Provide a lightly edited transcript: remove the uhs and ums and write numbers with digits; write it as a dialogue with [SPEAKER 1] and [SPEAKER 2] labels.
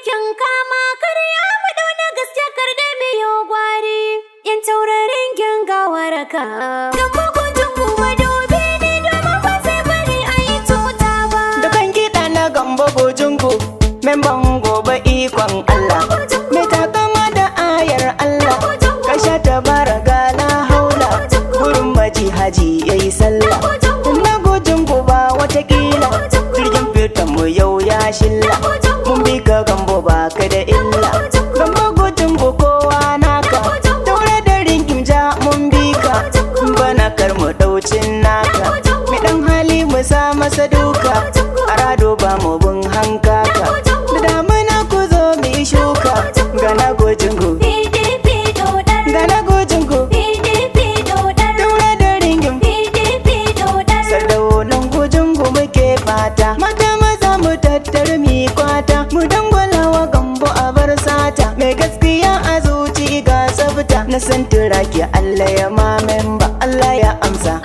[SPEAKER 1] mulkin kama karya mu dauna gaske kar da miyo gwari yan taurarin gawara gambo gujungu madobi ne domin ba sai bari a yi tuta ba
[SPEAKER 2] dukan kiɗa na gambo gujungu memban gobe ikon Allah mai takama da ayar Allah kasha ta bara gala haula gurin maji haji yayi sallah na gujungu ba watakila jirgin fitan mu yau ya shilla mun bi ka gambo ba ka da illa gambo gujungu kowa naka taure da ringin ja mun bi ka bana kar mu daucin naka mai dan hali mu sa masa duka arado ba mu bin hankaka da damuna ku zo mu yi shuka ga na gujungu
[SPEAKER 1] PDP dodar
[SPEAKER 2] ga na gujungu
[SPEAKER 1] PDP dodar
[SPEAKER 2] taure da ringin
[SPEAKER 1] PDP dodar
[SPEAKER 2] sardaunan gujungu muke fata mata maza mu tattar mi kwata mu dangwalawa gambo a bar sata mai gaskiya a zuci ga tsafta na san turaki Allah ya mamen ba Allah ya amsa